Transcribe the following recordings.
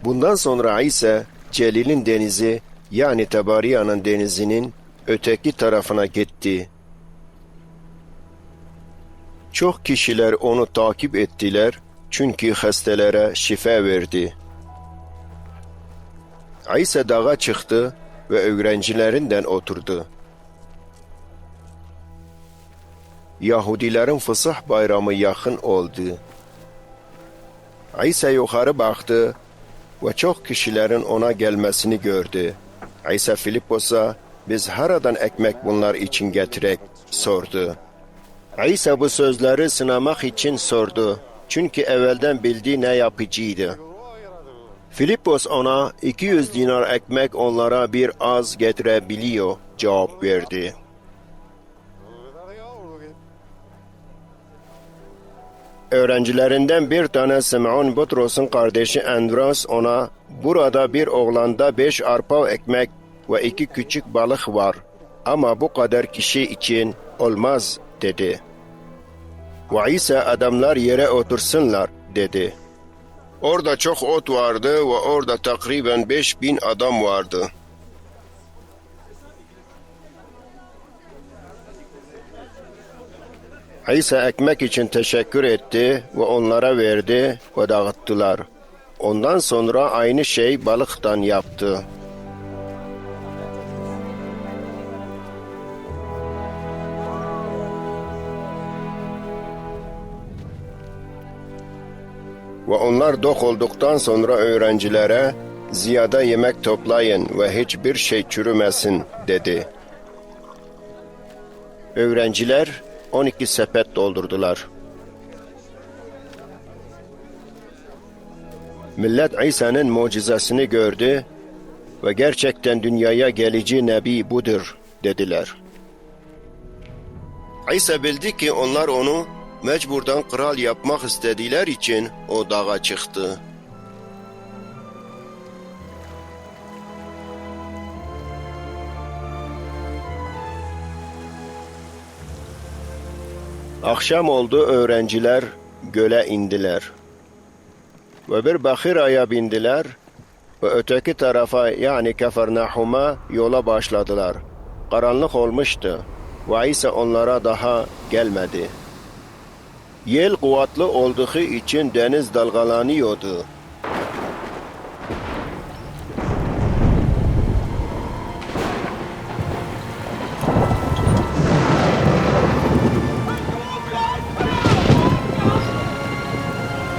Bundan sonra İsa, Celil'in denizi yani Tabariya'nın denizinin öteki tarafına gitti. Çok kişiler onu takip ettiler çünkü hastelere şifa verdi. İsa dağa çıktı ve öğrencilerinden oturdu. Yahudilerin Fısıh bayramı yakın oldu. İsa yukarı baktı ve çok kişilerin ona gelmesini gördü. İsa Filippos'a biz haradan ekmek bunlar için getirek sordu. İsa bu sözleri sınamak için sordu. Çünkü evvelden bildiği ne yapıcıydı. Filippos ona 200 dinar ekmek onlara bir az getirebiliyor cevap verdi. Öğrencilerinden bir tane Simon Butros'un kardeşi Andros ona burada bir oğlanda 5 arpa ekmek ve 2 küçük balık var ama bu kadar kişi için olmaz dedi. Ve İsa adamlar yere otursunlar dedi. Orada çok ot vardı ve orada takriben 5000 adam vardı. İsa ekmek için teşekkür etti ve onlara verdi ve dağıttılar. Ondan sonra aynı şey balıktan yaptı. Ve onlar dok olduktan sonra öğrencilere ziyade yemek toplayın ve hiçbir şey çürümesin dedi. Öğrenciler 12 sepet doldurdular. Millet İsa'nın mucizesini gördü ve gerçekten dünyaya gelici Nebi budur dediler. İsa bildi ki onlar onu mecburdan kral yapmak istediler için o dağa çıktı. Akşam oldu, öğrenciler göle indiler. Ve bir bahiraya bindiler ve öteki tarafa yani Kafarnahum'a yola başladılar. Karanlık olmuştu ve İsa onlara daha gelmedi. Yel kuvvetli olduğu için deniz dalgalanıyordu.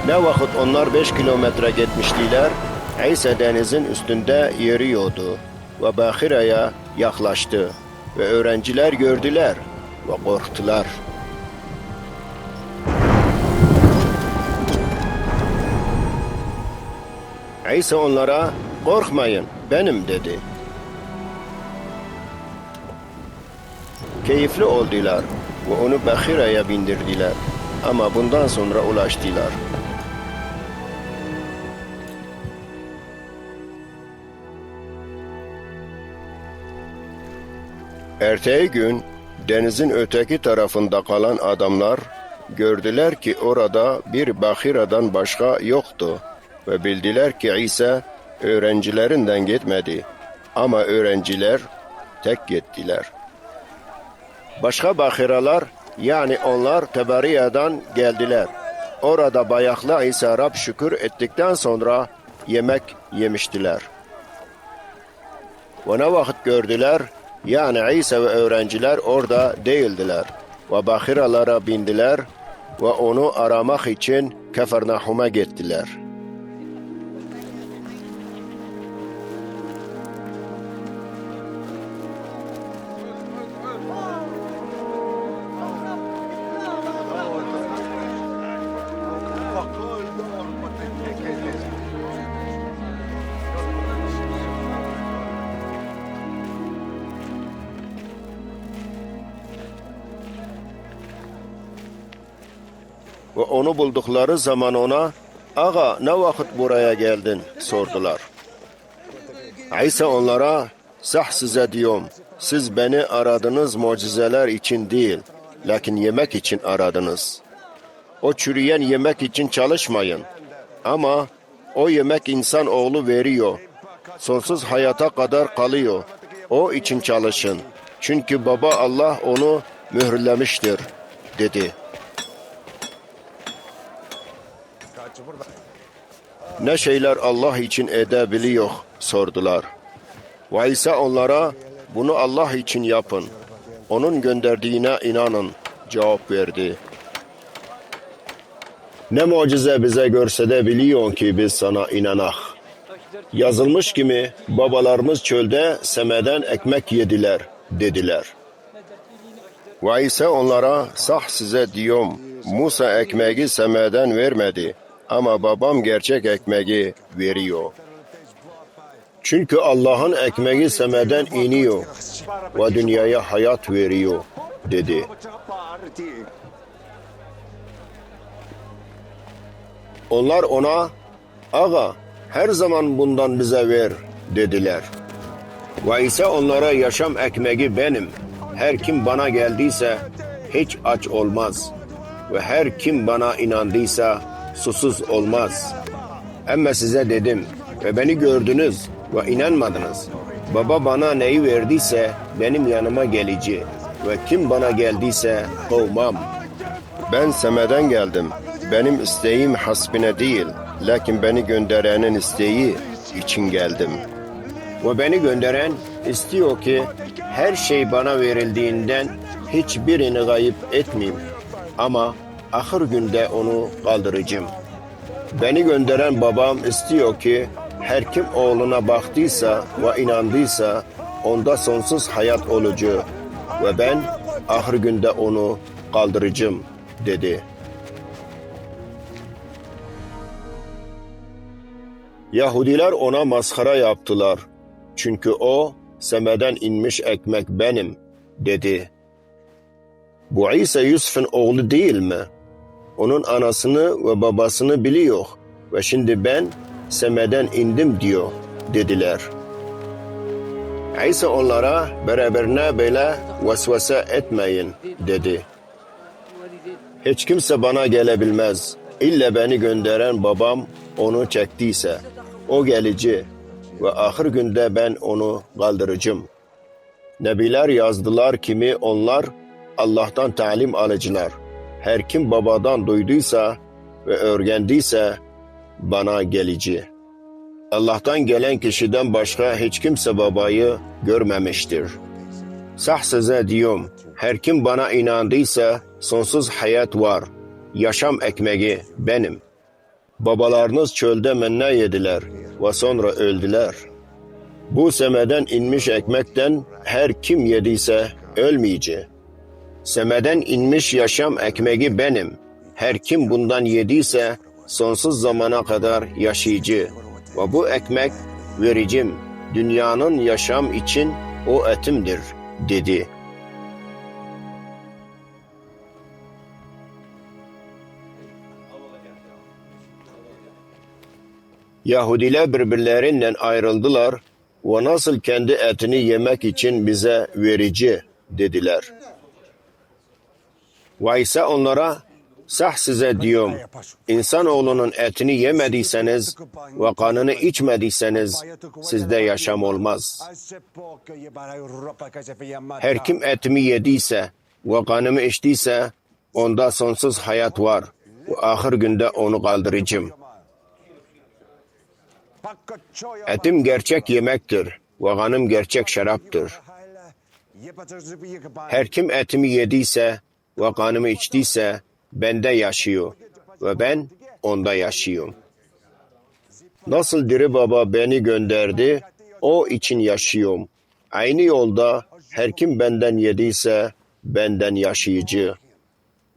Ne vakit onlar 5 kilometre gitmiştiler, İsa denizin üstünde yürüyordu ve Bahira'ya yaklaştı ve öğrenciler gördüler ve korktular. İsa onlara korkmayın benim dedi. Keyifli oldular ve onu Bahira'ya bindirdiler ama bundan sonra ulaştılar. Ertesi gün denizin öteki tarafında kalan adamlar gördüler ki orada bir Bahira'dan başka yoktu ve bildiler ki İsa öğrencilerinden gitmedi ama öğrenciler tek gittiler. Başka Bahiralar yani onlar Tabariya'dan geldiler. Orada bayaklı İsa Rab şükür ettikten sonra yemek yemiştiler. Ve ne vakit gördüler yani İsa ve öğrenciler orada değildiler ve Bahiralara bindiler ve onu aramak için Kafarnahum'a gittiler. Ve onu buldukları zaman ona, "Ağa ne vakit buraya geldin?" sordular. İsa onlara, "Sah size diyorum, siz beni aradınız mucizeler için değil, lakin yemek için aradınız. O çürüyen yemek için çalışmayın, ama O yemek insan oğlu veriyor. Sonsuz hayata kadar kalıyor. O için çalışın. Çünkü baba Allah onu mühürlemiştir, dedi. Ne şeyler Allah için edebiliyor, sordular. Ve İsa onlara, bunu Allah için yapın. Onun gönderdiğine inanın, cevap verdi. Ne mucize bize görsedebiliyor ki biz sana inanak. Yazılmış gibi babalarımız çölde semeden ekmek yediler, dediler. Ve İsa onlara, sah size diyorum, Musa ekmeği semeden vermedi. Ama babam gerçek ekmeği veriyor. Çünkü Allah'ın ekmeği semeden iniyor ve dünyaya hayat veriyor, dedi. Onlar ona, ağa her zaman bundan bize ver, dediler. Ve İsa onlara, yaşam ekmeği benim. Her kim bana geldiyse hiç aç olmaz. Ve her kim bana inandıysa susuz olmaz. Ama size dedim ve beni gördünüz ve inanmadınız. Baba bana neyi verdiyse benim yanıma gelici ve kim bana geldiyse kovmam. Ben semeden geldim. Benim isteğim hasbine değil, lakin beni gönderenin isteği için geldim. Ve beni gönderen istiyor ki her şey bana verildiğinden hiçbirini kayıp etmeyeyim. Ama ahir günde onu kaldıracağım. Beni gönderen babam istiyor ki her kim oğluna baktıysa ve inandıysa onda sonsuz hayat olacağı ve ben ahir günde onu kaldıracağım, dedi. Yahudiler ona maskara yaptılar. Çünkü o semeden inmiş ekmek benim, dedi. Bu İsa Yusuf'un oğlu değil mi? Onun anasını ve babasını biliyor ve şimdi ben semeden indim diyor, dediler. İsa onlara beraberine böyle vesvese etmeyin, dedi. Hiç kimse bana gelebilmez. İlla beni gönderen babam onu çektiyse o gelici ve ahir günde ben onu kaldıracağım. Nebiler yazdılar kimi onlar Allah'tan talim alıcılar. Her kim babadan duyduysa ve öğrendiyse bana gelici. Allah'tan gelen kişiden başka hiç kimse babayı görmemiştir. Sah size diyorum, her kim bana inandıysa sonsuz hayat var. Yaşam ekmeği benim. Babalarınız çölde menna yediler ve sonra öldüler. Bu semeden inmiş ekmekten her kim yediyse ölmeyecek. Semeden inmiş yaşam ekmeği benim. Her kim bundan yediyse sonsuz zamana kadar yaşayıcı. Ve bu ekmek vericim, dünyanın yaşam için o etimdir, dedi. Yahudiler birbirlerinden ayrıldılar ve nasıl kendi etini yemek için bize verici, dediler. Ve İsa onlara, sah size diyorum, insanoğlunun etini yemediyseniz ve kanını içmediyseniz sizde yaşam olmaz. Her kim etimi yediyse ve kanımı içtiyse onda sonsuz hayat var ve ahir günde onu kaldıracağım. Etim gerçek yemektir ve kanım gerçek şaraptır. Her kim etimi yediyse ve kanımı içtiyse bende yaşıyor ve ben onda yaşıyorum. Nasıl diri baba beni gönderdi, o için yaşıyorum. Aynı yolda her kim benden yediyse benden yaşayıcı.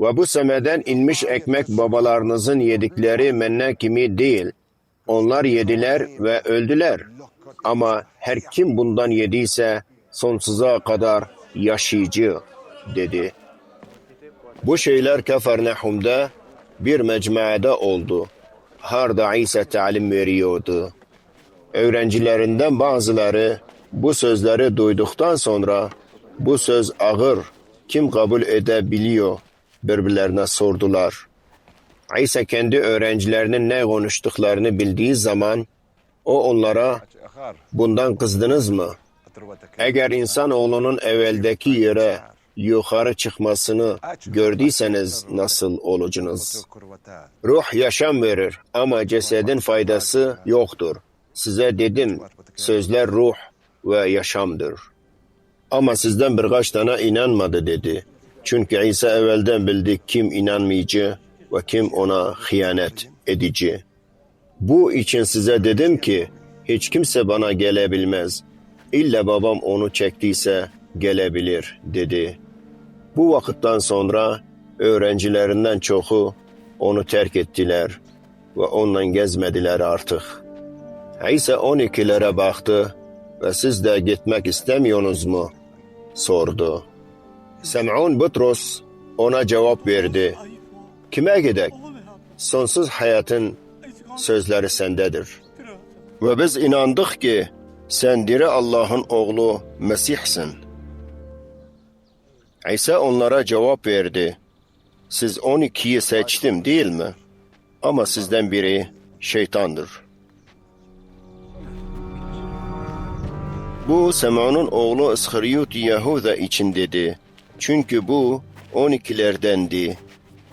Ve bu semeden inmiş ekmek babalarınızın yedikleri menne kimi değil. Onlar yediler ve öldüler. Ama her kim bundan yediyse sonsuza kadar yaşayıcı, dedi. Bu şeyler Kafarnahum'da bir mecmuada oldu. Harda İsa talim veriyordu. Öğrencilerinden bazıları bu sözleri duyduktan sonra bu söz ağır, kim kabul edebiliyor birbirlerine sordular. İsa kendi öğrencilerinin ne konuştuklarını bildiği zaman o onlara bundan kızdınız mı? Eğer insanoğlunun evveldeki yere yukarı çıkmasını gördüyseniz nasıl olacaksınız? Ruh yaşam verir ama cesedin faydası yoktur. Size dedim, sözler ruh ve yaşamdır. Ama sizden birkaç tane inanmadı dedi. Çünkü İsa evvelden bildi kim inanmayıcı ve kim ona hıyanet edici. Bu için size dedim ki hiç kimse bana gelebilmez. İlla babam onu çektiyse gelebilir dedi. Bu vakitten sonra öğrencilerinden çoğu onu terk ettiler ve onunla gezmediler artık. İsa 12'lere baktı ve siz de gitmek istemiyorsunuz mu? Sordu. Sem'un Butros ona cevap verdi. Kime gidek? Sonsuz hayatın sözleri sendedir. Ve biz inandık ki sen diri Allah'ın oğlu Mesih'sin. İsa onlara cevap verdi. Siz 12'yi seçtim değil mi? Ama sizden biri şeytandır. Bu Sem'un'un oğlu İskariyot Yahuda için dedi. Çünkü bu 12'lerdendi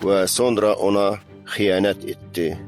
ve sonra ona hıyanet etti.